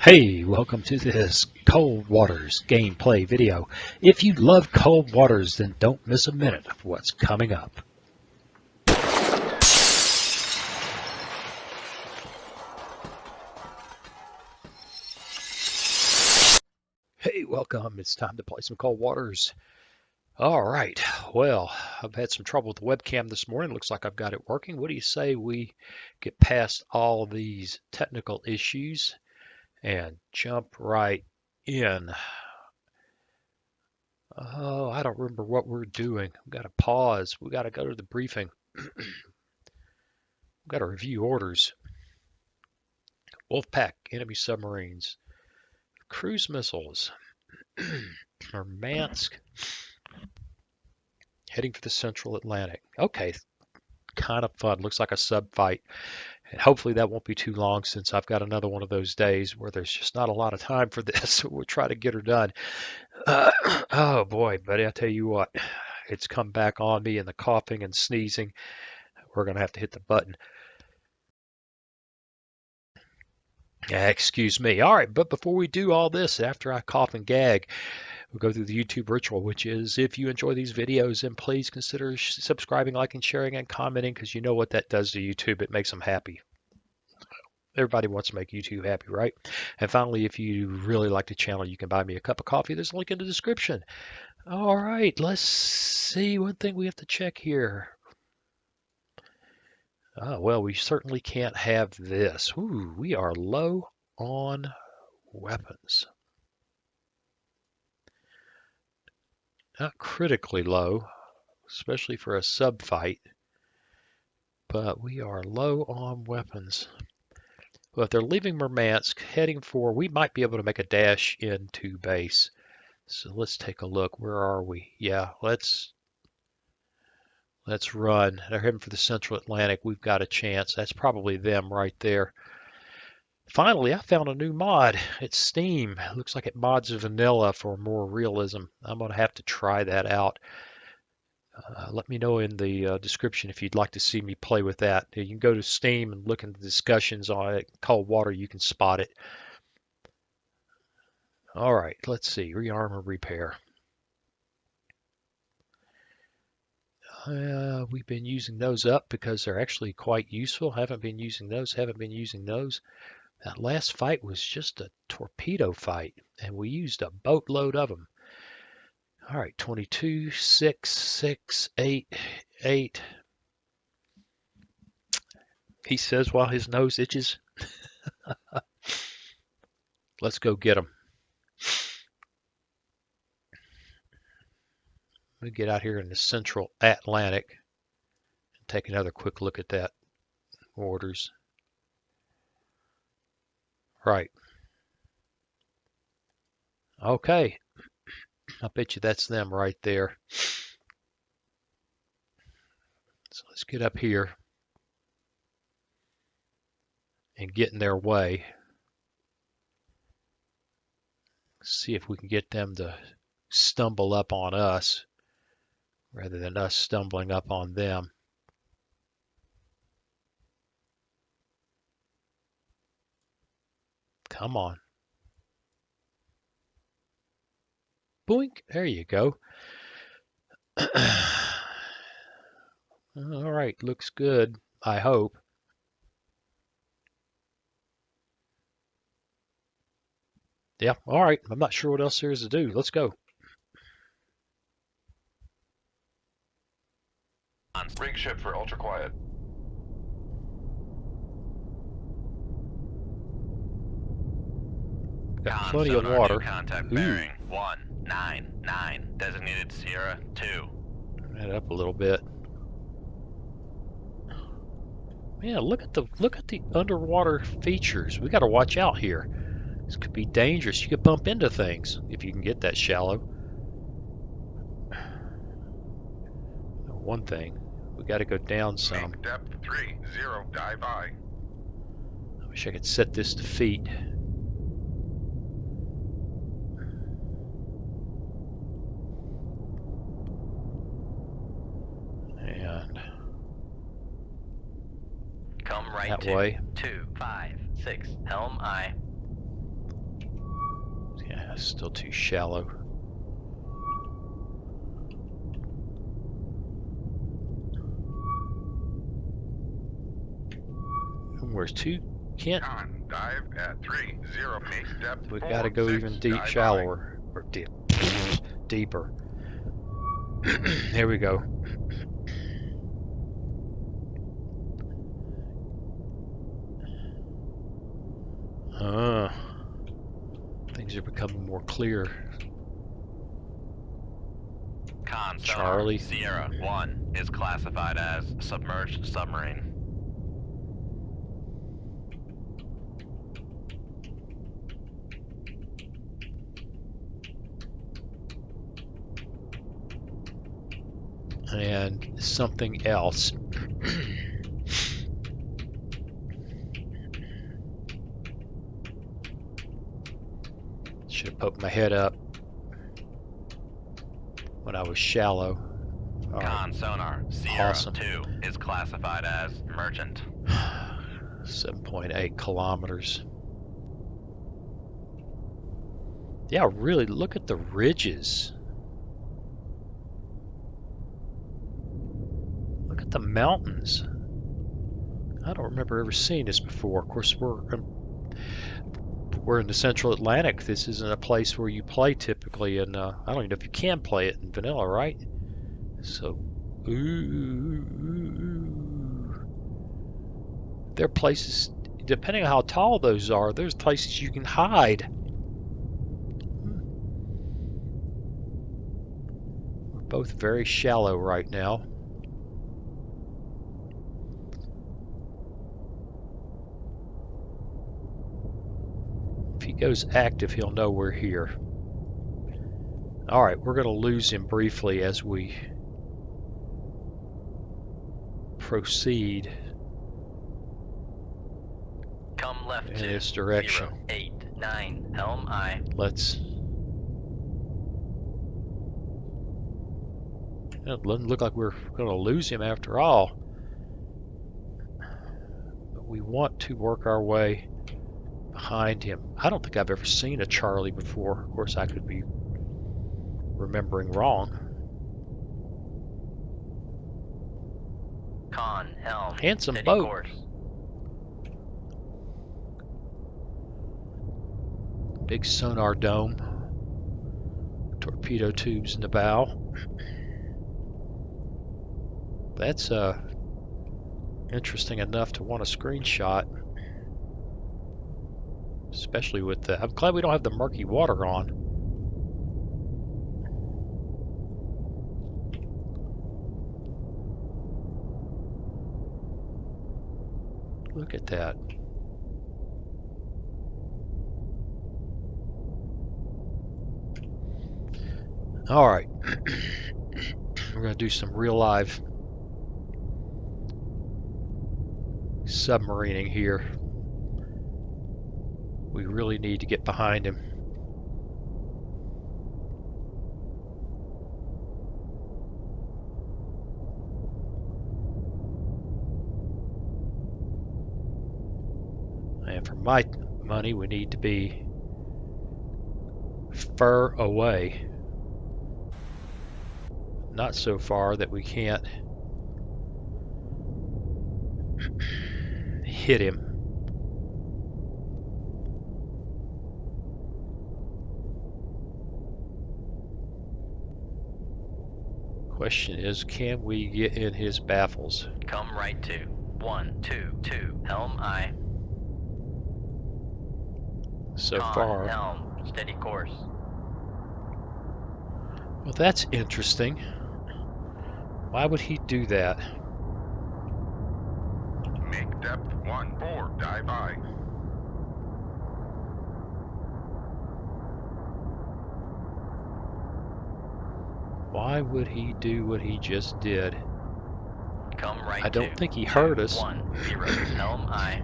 Hey, welcome to this Cold Waters gameplay video. If you love Cold Waters, then don't miss a minute of what's coming up. Hey, welcome. It's time to play some Cold Waters. All right. Well, I've had some trouble with the webcam this morning. Looks like I've got it working. What do you say we get past all of these technical issues and jump right in? Oh, I don't remember what we're doing. We've got to pause. We've got to go to the briefing. We've got to review orders. Wolfpack, enemy submarines, cruise missiles, Murmansk, heading for the Central Atlantic. Okay, kind of fun. Looks like a sub fight. And hopefully that won't be too long since I've got another one of those days where there's just not a lot of time for this. So we'll try to get her done. Oh boy, buddy, I tell you what, it's come back on me and the coughing and sneezing. We're going to have to hit the button. Excuse me. All right, but before we do all this, after I cough and gag, we'll go through the YouTube ritual, which is if you enjoy these videos, then please consider subscribing, liking, sharing, and commenting, because you know what that does to YouTube. It makes them happy. Everybody wants to make YouTube happy, right? And finally, if you really like the channel, you can buy me a cup of coffee. There's a link in the description. All right, let's see. One thing we have to check here. Oh, well, we certainly can't have this. Ooh, we are low on weapons. Not critically low, especially for a sub fight, but we are low on weapons. Well, if they're leaving Murmansk, heading for, we might be able to make a dash into base. So let's take a look. Where are we? Yeah, let's run. They're heading for the Central Atlantic. We've got a chance. That's probably them right there. Finally, I found a new mod. It's Steam. It looks like it mods vanilla for more realism. I'm going to have to try that out. Let me know in the description if you'd like to see me play with that. You can go to Steam and look in the discussions on it. Cold Water, you can spot it. All right, let's see. Rearm or repair. We've been using those up because they're actually quite useful. Haven't been using those. That last fight was just a torpedo fight, and we used a boatload of them. All right, 22, 6, 6, 8, 8. He says while his nose itches. Let's go get him. We get out here in the Central Atlantic and take another quick look at that orders. Right. Okay. I bet you that's them right there. So let's get up here and get in their way. See if we can get them to stumble up on us rather than us stumbling up on them. Come on. Boink. There you go. All right. Looks good. I hope. Yeah. All right. I'm not sure what else there is to do. Let's go. Rig ship for ultra quiet. Got plenty of water. Contact bearing 199. Designated Sierra 2. Turn that up a little bit. Man, look at the underwater features. We got to watch out here. This could be dangerous. You could bump into things if you can get that shallow. One thing, we got to go down some. Depth 30. Dive I. I wish I could set this to feet. And come right that way. 256 helm I. Still too shallow. And where's two? Can't. Con, dive at 30. Make depth We 4, gotta go 6, even deep, dive shallower, or deeper. Here we go. Things are becoming more clear. Con, Charlie. Sierra 1 is classified as submerged submarine. And something else. Should have poked my head up when I was shallow. All right. Con sonar, Sierra Awesome. 2 is classified as merchant. 7.8 kilometers. Yeah, really, look at the ridges. Look at the mountains. I don't remember ever seeing this before. Of course, we're in the Central Atlantic. This isn't a place where you play typically, and I don't even know if you can play it in vanilla, right? So, there are places, depending on how tall those are, there's places you can hide. We're both very shallow right now. If he goes active, he'll know we're here. All right, we're going to lose him briefly as we proceed Come left in to this direction. 089 helm I. Let's. It doesn't look like we're going to lose him after all. But we want to work our way behind him. I don't think I've ever seen a Charlie before. Of course, I could be remembering wrong. Con, helm, Handsome steady boat. course. Big sonar dome. Torpedo tubes in the bow. That's interesting enough to want a screenshot. Especially with the... I'm glad we don't have the murky water on. Look at that. All right. We're going to do some real live submarining here. We really need to get behind him. And for my money, we need to be far away. Not so far that we can't hit him. Question is, can we get in his baffles? Come right to 122 helm I. So Con, far. helm, steady course. Well, that's interesting. Why would he do that? Make depth 14, dive I. Why would he do what he just did? Come right I don't to think he heard us. 10 helm I.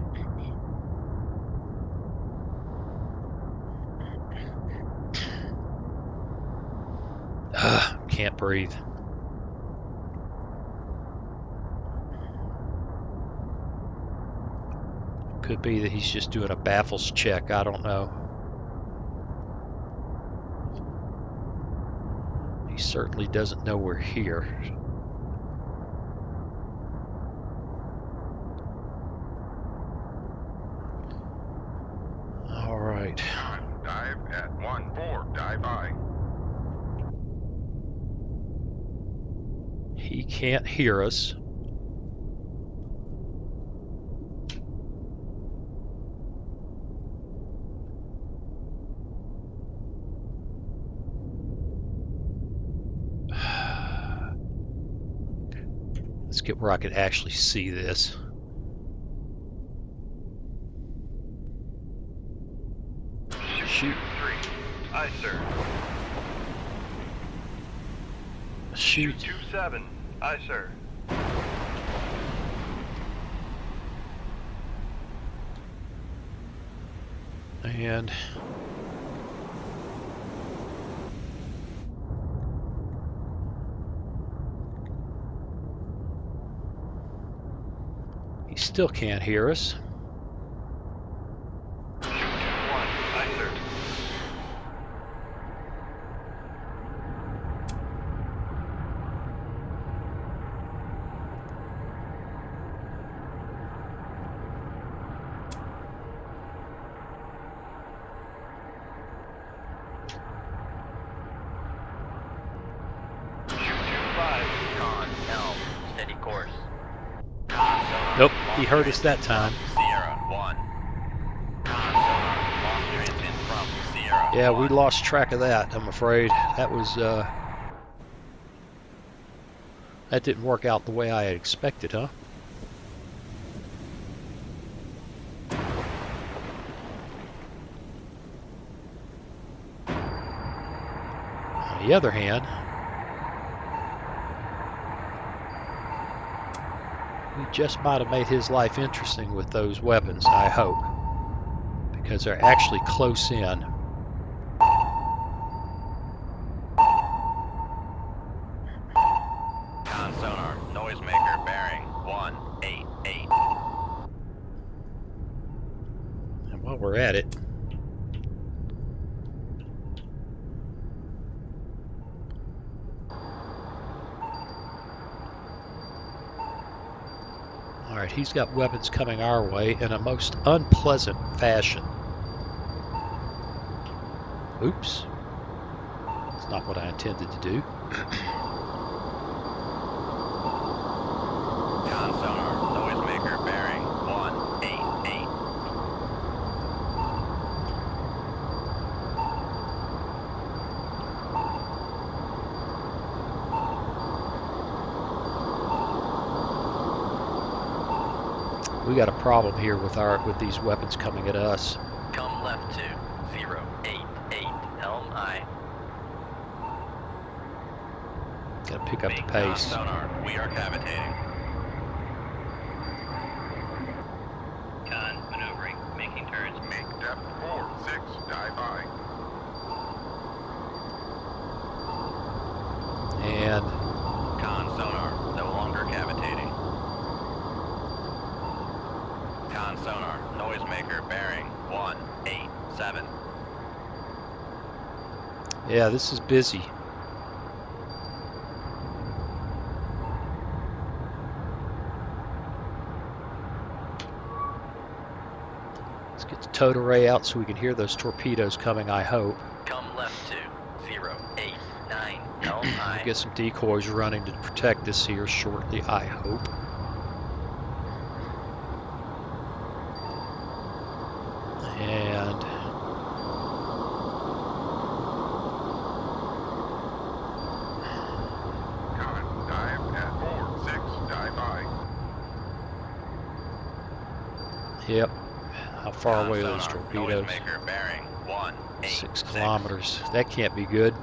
Can't breathe. Could be that he's just doing a baffles check. I don't know. He certainly doesn't know we're here. All right. Dive at 1-4, dive I. He can't hear us. Let's get where I can actually see this. Shoot. 3. Aye, sir. Shoot. 2-7. Aye, sir. And he still can't hear us. 2-1. Aye, sir. Con, helm, steady course. Nope, he heard us that time. Sierra 1. Con, sonar, lost transmit from Sierra Yeah, 1. we lost track of that, I'm afraid. That was, that didn't work out the way I had expected, huh? On the other hand, we just might have made his life interesting with those weapons, I hope. Because they're actually close in. Con sonar, noisemaker bearing 188. And while we're at it, alright, he's got weapons coming our way in a most unpleasant fashion. Oops. That's not what I intended to do. Con sonar, noisemaker bearing 188. We got a problem here with these weapons coming at us. Come left to 088. Helm I. Gotta pick up the Make pace. sonar, we are cavitating. Con, maneuvering, making turns. Make depth 4-6, dive I. And Con sonar, no longer cavitating. Con sonar, noisemaker bearing 187. yeah, this is busy. Let's get the towed array out so we can hear those torpedoes coming, I hope. Come left to 089. Helm I. We'll get some decoys running to protect us here shortly, I hope. And Con, dive at 4-6, dive I. yep, how far Con away are those sonar, torpedoes? noisemaker bearing 186. 6 kilometers. That can't be good.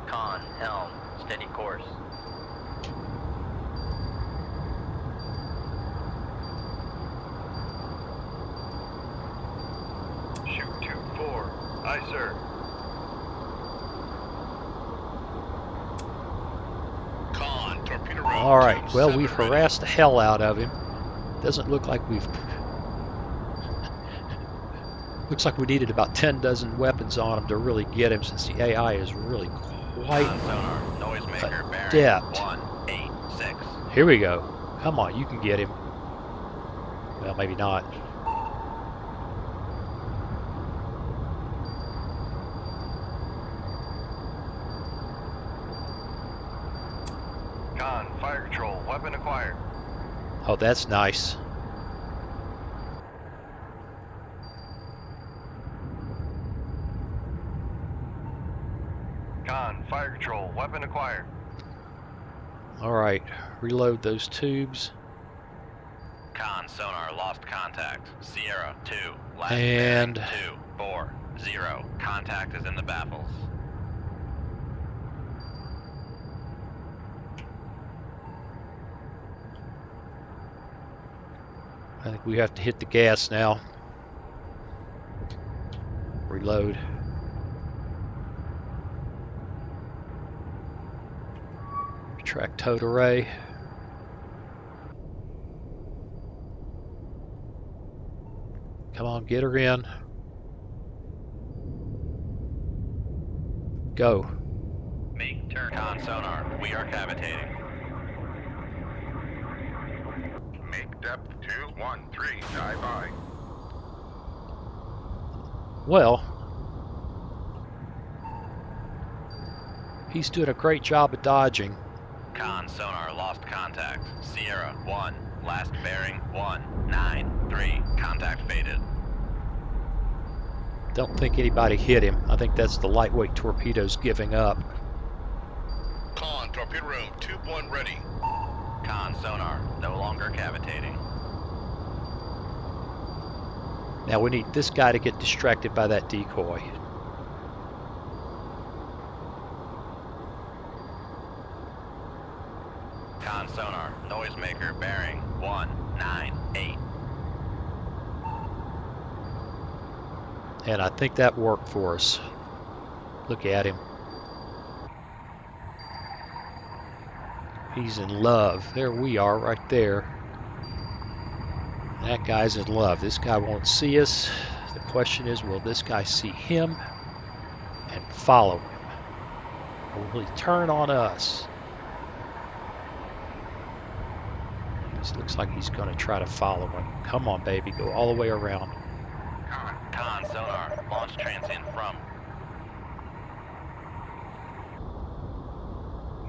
Con, helm, steady course. Shoot 2-4. Aye, sir. Con, torpedo road. All right. Well, we've harassed the hell out of him. Doesn't look like we've. Looks like we needed about 10 dozen weapons on him to really get him, since the AI is really quite Sonar, noisemaker bearing adept. 186. Here we go. Come on, you can get him. Well, maybe not. Con, fire control, weapon acquired. Oh, that's nice. Con, fire control, weapon acquired. All right, reload those tubes. Con sonar lost contact. Sierra 2. Last And- bearing 240. Contact is in the baffles. I think we have to hit the gas now. Reload. Track towed array. Come on, get her in. Go. Make turn. Con sonar, we are cavitating. Make depth 213, dive by. Well, he's doing a great job of dodging. Con sonar lost contact. Sierra 1. Last bearing 193. Contact faded. Don't think anybody hit him. I think that's the lightweight torpedoes giving up. Con, torpedo room, tube 1 ready. Con sonar, no longer cavitating. Now we need this guy to get distracted by that decoy. Con sonar, noisemaker bearing 198. And I think that worked for us. Look at him. He's in love. There we are, right there. That guy's in love. This guy won't see us. The question is, will this guy see him and follow him? Or will he turn on us? This looks like he's going to try to follow him. Come on, baby. Go all the way around. Con, Con sonar, launch transient from.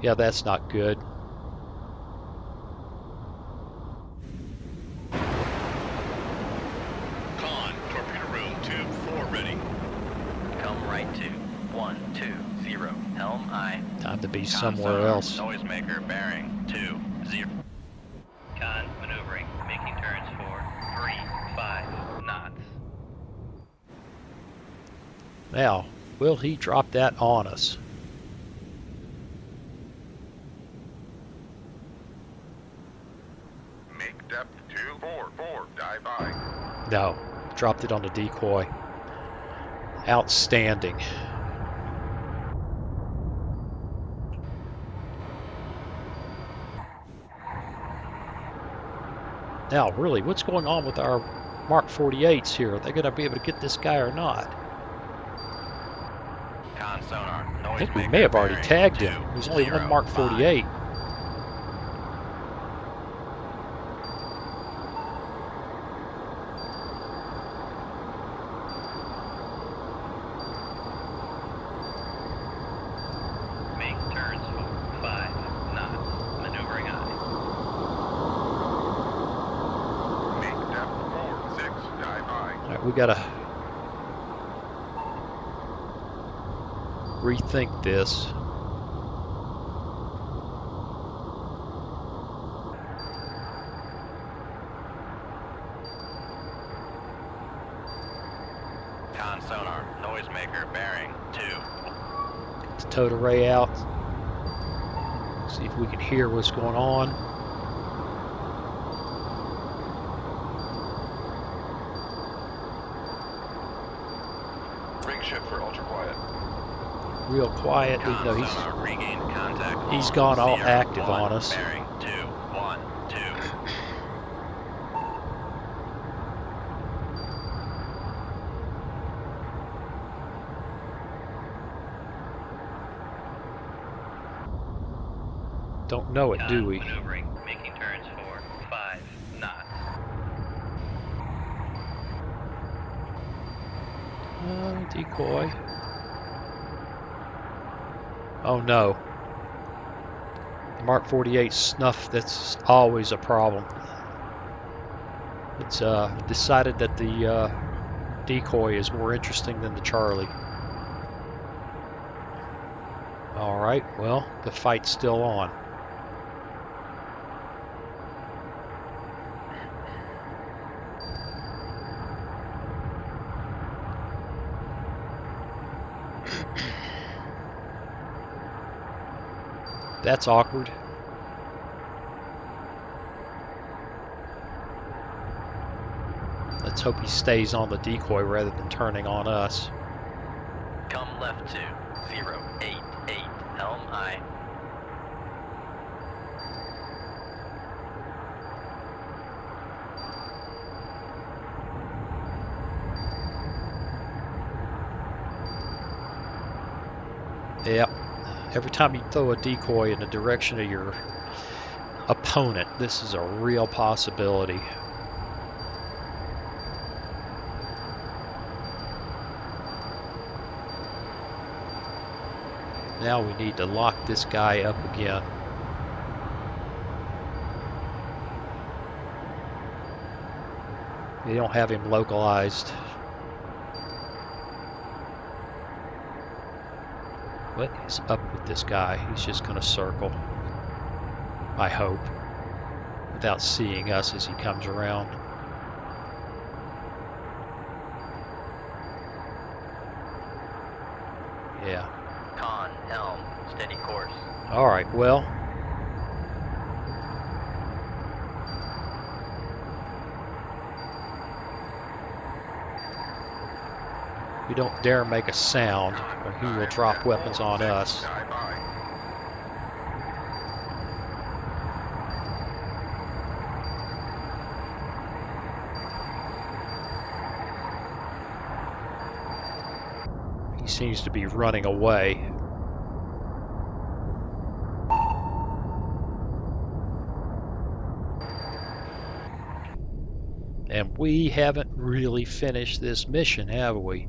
Yeah, that's not good. Con, torpedo room, tube 4 ready. Come right to 120. Helm I. Time to be Con somewhere sonar, else. Noisemaker bearing 20. Con maneuvering, making turns for 35 knots. Now, will he drop that on us? Make depth 244, dive by. No, dropped it on the decoy. Outstanding. Now, really, what's going on with our Mark 48s here? Are they going to be able to get this guy or not? Con sonar, I think we noisemaker may have already bearing tagged him. There's only one Mark 205. 48. Make turns for 5 knots. Maneuvering eye. Make depth 46, dive by. All right, we got to rethink this. Con sonar, noisemaker bearing 2. Get the towed array out. See if we can hear what's going on. Ring shift for ultra quiet. Real quiet. Even Con though sonar, regained contact. he's on gone all Sierra active 1, on us. Bearing 212. don't know it, do we? Maneuvering, making turns for 5 knots. Decoy. Oh no. The Mark 48 snuff, that's always a problem. It's decided that the decoy is more interesting than the Charlie. Alright, well, the fight's still on. That's awkward. Let's hope he stays on the decoy rather than turning on us. Come left to 088, helm aye. Yep. Every time you throw a decoy in the direction of your opponent, this is a real possibility. Now we need to lock this guy up again. We don't have him localized. What is up with this guy? He's just going to circle, I hope, without seeing us as he comes around. Yeah. Con, helm, steady course. All right, well. We don't dare make a sound, or he will drop weapons on us. Die by. He seems to be running away. And we haven't really finished this mission, have we?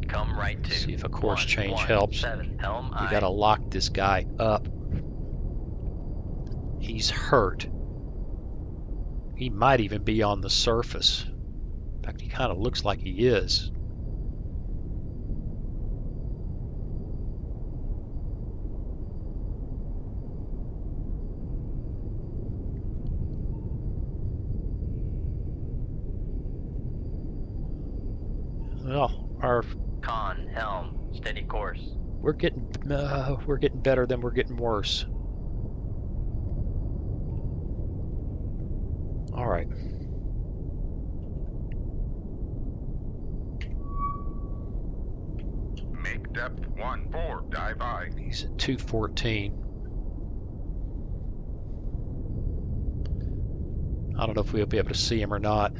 Come right to See if a course change 117, helps. helm We aye. gotta lock this guy up. He's hurt. He might even be on the surface. In fact, he kind of looks like he is. Well, Con, helm, steady course. we're getting better than we're getting worse. All right. Make depth 14, die by. He's at 214. I don't know if we'll be able to see him or not.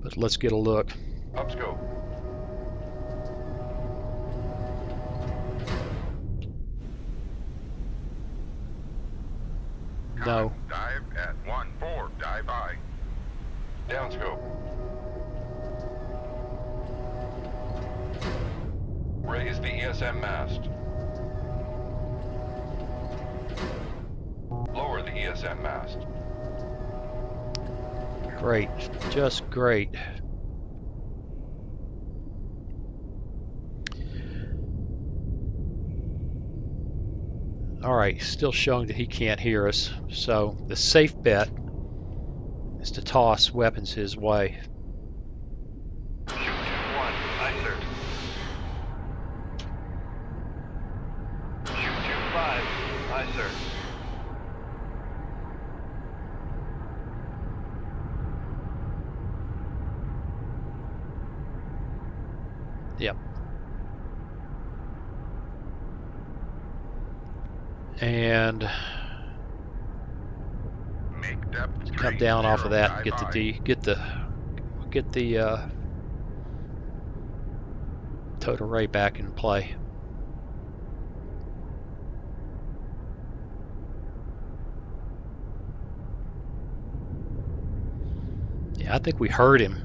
But let's get a look. Up scope. No. Dive at 14, die by. Down scope. Raise the ESM mast. Lower the ESM mast. Great. Just great. All right, still showing that he can't hear us. So the safe bet is to toss weapons his way. Shoot 2-1, aye sir. Shoot 2-5, aye sir. Yep. And Depth come 30, down off of that and dive get the towed array back in play. Yeah, I think we heard him.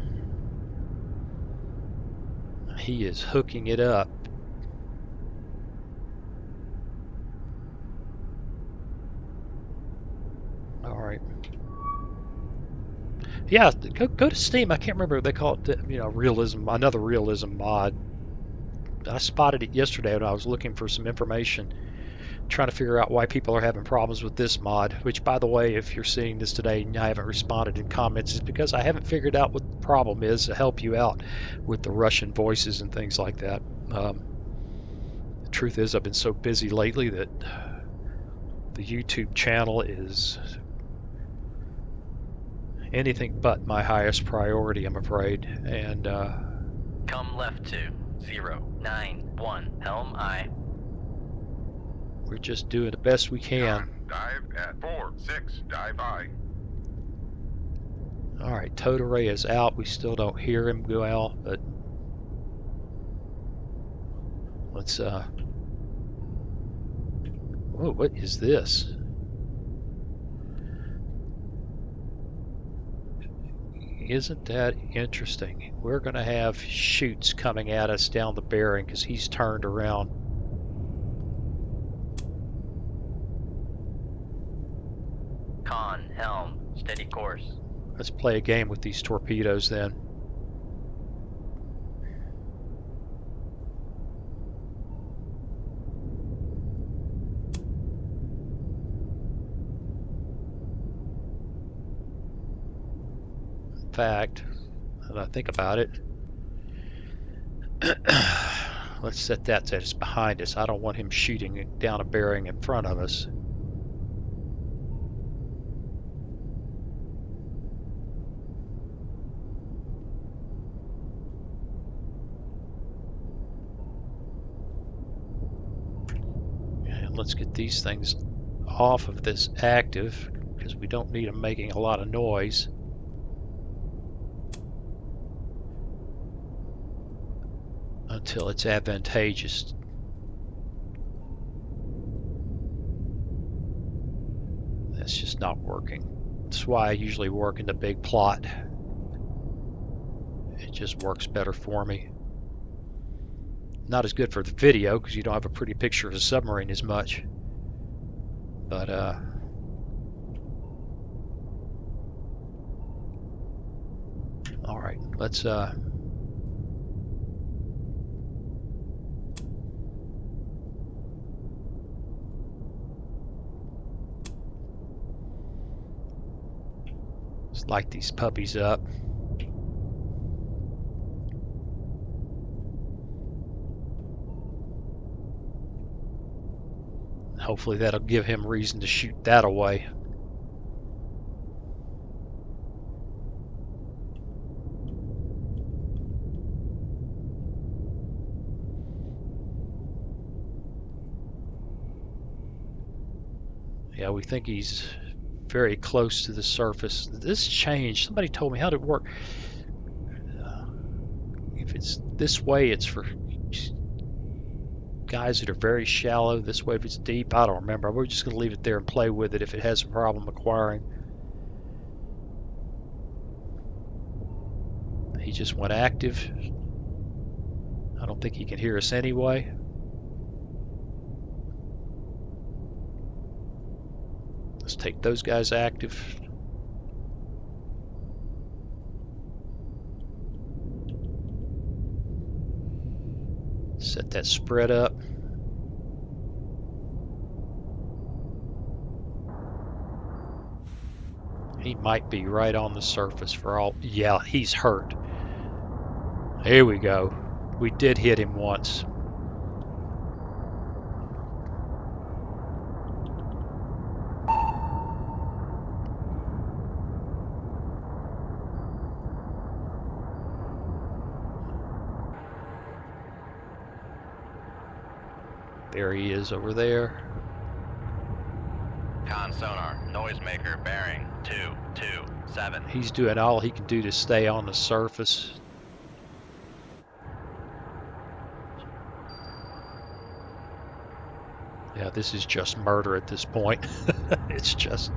He is hooking it up. All right. Yeah, go to Steam. I can't remember what they call it. Realism, another realism mod. I spotted it yesterday when I was looking for some information, trying to figure out why people are having problems with this mod. Which, by the way, if you're seeing this today and I haven't responded in comments, is because I haven't figured out what the problem is to help you out with the Russian voices and things like that. The truth is, I've been so busy lately that the YouTube channel is anything but my highest priority, I'm afraid. And Come left to 091 Helm I. we're just doing the best we can. Dive at 4-6, dive I. All right, towed array is out. We still don't hear him well, but let's whoa, what is this? Isn't that interesting? We're going to have chutes coming at us down the bearing because he's turned around. Con, helm, steady course. Let's play a game with these torpedoes then. In fact, when I think about it, let's set that so it's behind us. I don't want him shooting down a bearing in front of us. And let's get these things off of this active because we don't need them making a lot of noise. Until it's advantageous. That's just not working. That's why I usually work in the big plot. It just works better for me. Not as good for the video because you don't have a pretty picture of the submarine as much. But all right, let's light these puppies up. Hopefully that'll give him reason to shoot that away. Yeah, we think he's very close to the surface. This changed. Somebody told me how did it work. If it's this way, it's for guys that are very shallow. This way, if it's deep, I don't remember. We're just going to leave it there and play with it if it has a problem acquiring. He just went active. I don't think he can hear us anyway. Let's take those guys active. Set that spread up. He might be right on the surface for all. Yeah, he's hurt. Here we go. We did hit him once. There he is over there. Con sonar, noisemaker bearing 227. He's doing all he can do to stay on the surface. Yeah, this is just murder at this point. It's just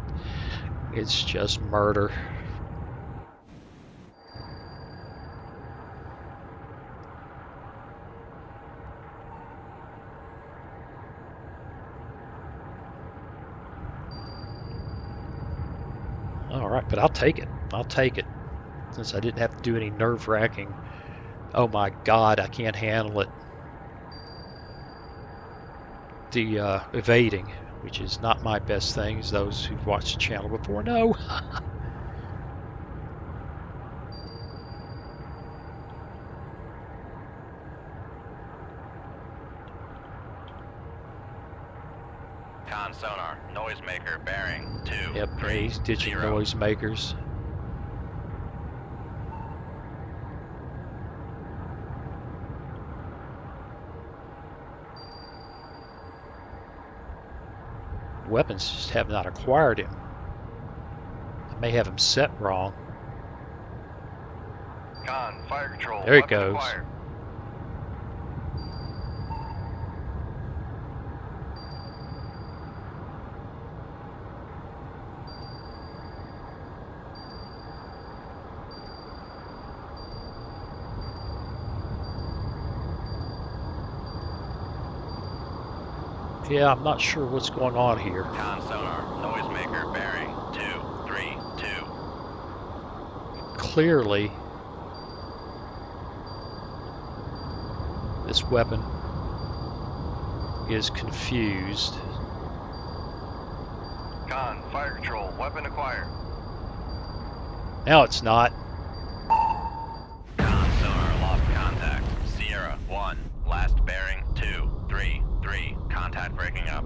murder. All right, but I'll take it. I'll take it. Since I didn't have to do any nerve-wracking. Oh my God, I can't handle it. The evading, which is not my best thing, as those who've watched the channel before know. Con sonar, noisemaker bearing 230. Yep, he's ditching noisemakers. Weapons just have not acquired him. I may have him set wrong. Con, fire control. There he weapon goes. acquired. Yeah, I'm not sure what's going on here. Con sonar, noisemaker bearing 232. Clearly, this weapon is confused. Con, fire control. Weapon acquired. Now it's not. Con sonar, lost contact. Sierra 1, last bearing 233. Contact breaking up.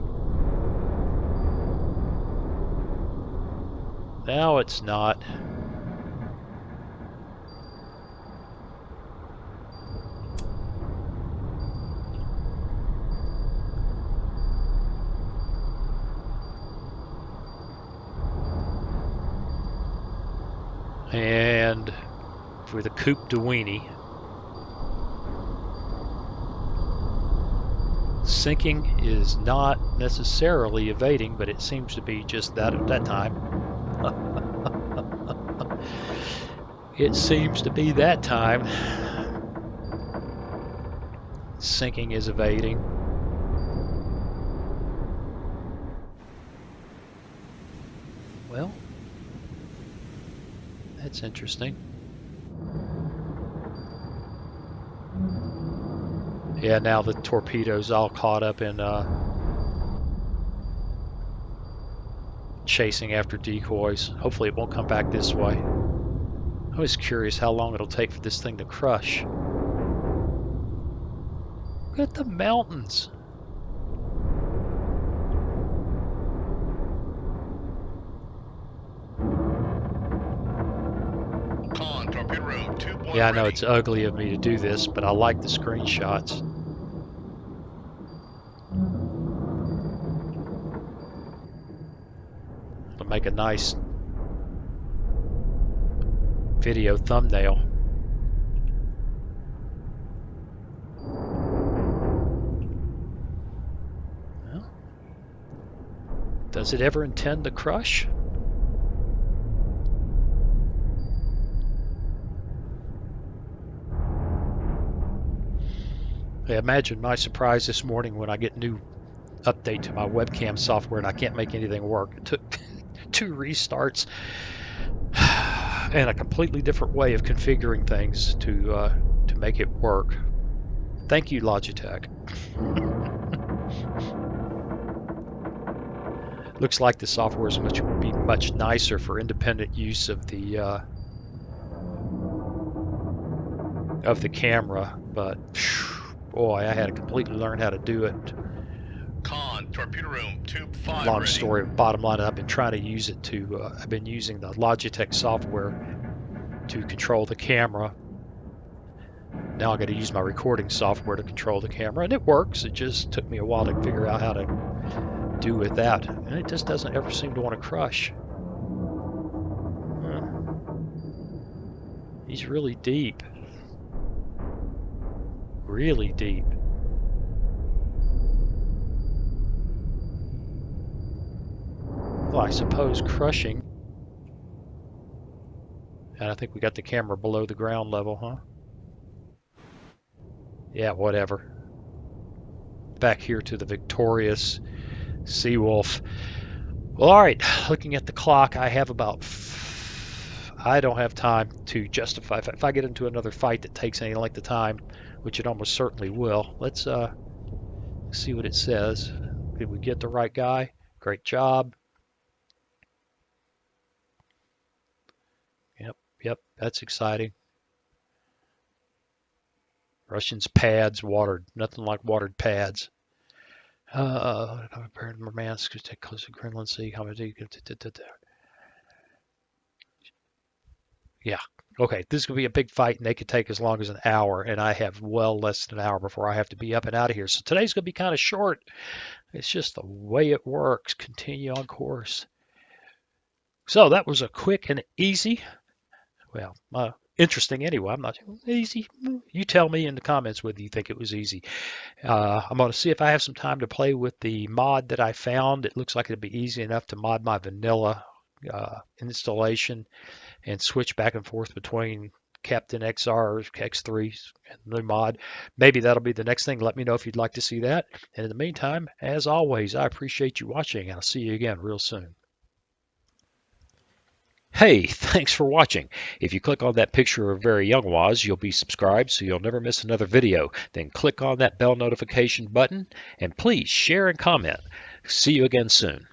Now it's not. And for the Coupe de Weenie, sinking is not necessarily evading, but it seems to be just that at that time. It seems to be that time. Sinking is evading. Well, that's interesting. Yeah, now the torpedo's all caught up in chasing after decoys. Hopefully it won't come back this way. I'm always curious how long it'll take for this thing to crush. Look at the mountains. Con, torpedo room, 2-1 Yeah, I know ready. it's ugly of me to do this, but I like the screenshots. It'll make a nice video thumbnail. Well, does it ever intend to crush? I imagine my surprise this morning when I get new update to my webcam software and I can't make anything work. It took 2 restarts and a completely different way of configuring things to make it work. Thank you, Logitech. Looks like the software is much nicer for independent use of the camera, but boy, I had to completely learn how to do it. Con, torpedo room, tube 5 Long ready. story. Bottom line, I've been trying to use it to. I've been using the Logitech software to control the camera. Now I got to use my recording software to control the camera, and it works. It just took me a while to figure out how to do with that. And it just doesn't ever seem to want to crush. He's really deep. Really deep. Well, I suppose crushing. And I think we got the camera below the ground level, huh? Yeah, whatever. Back here to the victorious Seawolf. Well, all right. Looking at the clock, I have about... I don't have time to justify. If I get into another fight that takes any length of time, which it almost certainly will, let's see what it says. Did we get the right guy? Great job. Yep, that's exciting. Russians pads watered, nothing like watered pads. Murmansk, take close to Greenland Sea. Yeah. Okay, this is going to be a big fight, and they could take as long as an hour, and I have well less than an hour before I have to be up and out of here. So today's going to be kind of short. It's just the way it works. Continue on course. So that was a quick and easy, well, interesting anyway. I'm not easy. You tell me in the comments whether you think it was easy. I'm going to see if I have some time to play with the mod that I found. It looks like it'd be easy enough to mod my vanilla installation and switch back and forth between Captain XR, X3, and the new mod. Maybe that'll be the next thing. Let me know if you'd like to see that. And in the meantime, as always, I appreciate you watching, and I'll see you again real soon. Hey, thanks for watching. If you click on that picture of Very Young Waz, you'll be subscribed so you'll never miss another video. Then click on that bell notification button, and please share and comment. See you again soon.